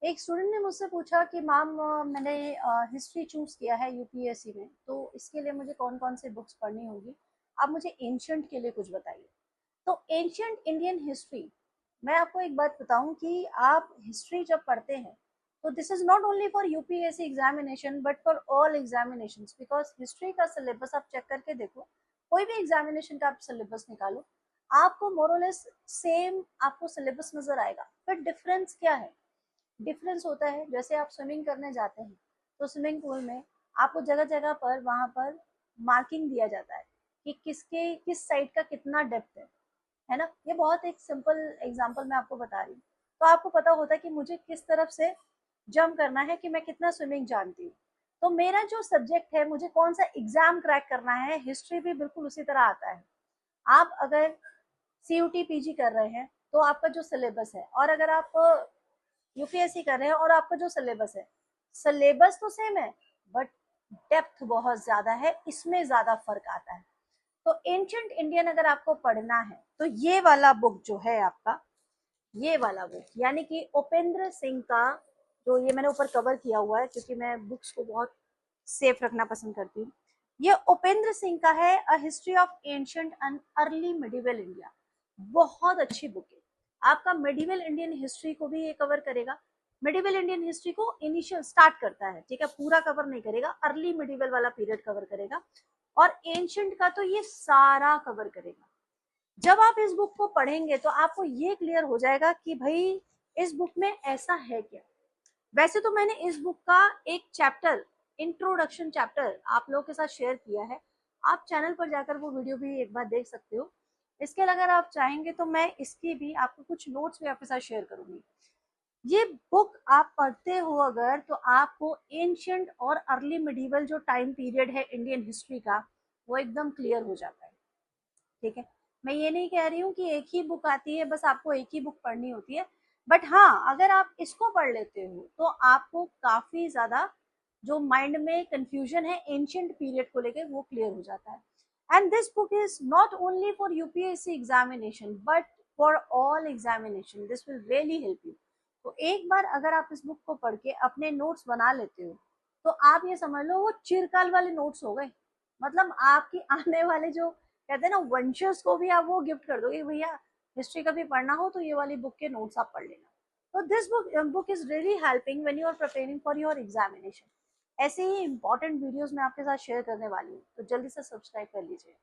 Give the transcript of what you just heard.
एक स्टूडेंट ने मुझसे पूछा कि मैम मैंने हिस्ट्री चूज किया है यूपीएससी में, तो इसके लिए मुझे कौन कौन से बुक्स पढ़नी होगी। आप मुझे एंशंट के लिए कुछ बताइए। तो एंशंट इंडियन हिस्ट्री, मैं आपको एक बात बताऊं कि आप हिस्ट्री जब पढ़ते हैं तो this is not only for UPSC examination but for all examination, because history का सिलेबस आप चेक करके देखो, कोई भी एग्जामिनेशन का आप सिलेबस निकालो, आपको मोरलेस सेम आपको सिलेबस नजर आएगा। फिर डिफरेंस क्या है? डिफरेंस होता है जैसे आप स्विमिंग करने जाते हैं तो स्विमिंग पूल में आपको जगह जगह पर वहां पर मार्किंग दिया जाता है कि किसके किस साइड का कितना डेप्थ है ना। ये बहुत एक सिंपल एग्जांपल मैं आपको बता रही हूँ। तो आपको पता होता है कि मुझे किस तरफ से जंप करना है, कि मैं कितना स्विमिंग जानती हूँ। तो मेरा जो सब्जेक्ट है, मुझे कौन सा एग्जाम क्रैक करना है, हिस्ट्री भी बिल्कुल उसी तरह आता है। आप अगर सीयूटी पीजी कर रहे हैं तो आपका जो सिलेबस है, और अगर आप यूपीएससी कर रहे हैं और आपका जो सिलेबस है, सिलेबस तो सेम है बट डेप्थ बहुत ज्यादा है, इसमें ज्यादा फर्क आता है। तो एंशंट इंडियन अगर आपको पढ़ना है तो ये वाला बुक जो है आपका, ये वाला बुक यानी कि उपेंद्र सिंह का, जो ये मैंने ऊपर कवर किया हुआ है क्योंकि मैं बुक्स को बहुत सेफ रखना पसंद करती हूँ, ये उपेंद्र सिंह का है, a history of ancient and early medieval India. बहुत अच्छी बुक है, आपका मिडिवल इंडियन हिस्ट्री को भी ये कवर करेगा। मिडिवल इंडियन हिस्ट्री को इनिशियल स्टार्ट करता है, ठीक है, पूरा कवर नहीं करेगा, अर्ली मिडिवल वाला पीरियड कवर करेगा, और एंशंट का तो ये सारा कवर करेगा। जब आप इस बुक को पढ़ेंगे तो आपको ये क्लियर हो जाएगा कि भाई इस बुक में ऐसा है क्या। वैसे तो मैंने इस बुक का एक चैप्टर, इंट्रोडक्शन चैप्टर, आप लोगों के साथ शेयर किया है। आप चैनल पर जाकर वो वीडियो भी एक बार देख सकते हो। इसके अलावा अगर आप चाहेंगे तो मैं इसकी भी आपको कुछ नोट्स भी आपके साथ शेयर करूंगी। ये बुक आप पढ़ते हो अगर, तो आपको एंशियंट और अर्ली मिडिवल जो टाइम पीरियड है इंडियन हिस्ट्री का, वो एकदम क्लियर हो जाता है। ठीक है, मैं ये नहीं कह रही हूँ कि एक ही बुक आती है बस आपको एक ही बुक पढ़नी होती है, बट हाँ अगर आप इसको पढ़ लेते हो तो आपको काफी ज्यादा जो माइंड में कंफ्यूजन है एंशियंट पीरियड को लेकर वो क्लियर हो जाता है। And this book is not only for UPSC examination but for all examination, this will really help you. तो एक बार अगर आप इस बुक को पढ़ के अपने नोट्स बना लेते हो तो आप ये समझ लो वो चिरकाल वाले नोट्स हो गए। मतलब आपकी आने वाले जो कहते हैं ना वंशज को भी आप वो गिफ्ट कर दोगे, भैया हिस्ट्री का भी पढ़ना हो तो ये वाली बुक के नोट्स आप पढ़ लेना। तो this book is really helping when you are preparing for your examination. ऐसे ही इंपॉर्टेंट वीडियोस मैं आपके साथ शेयर करने वाली हूँ, तो जल्दी से सब्सक्राइब कर लीजिए।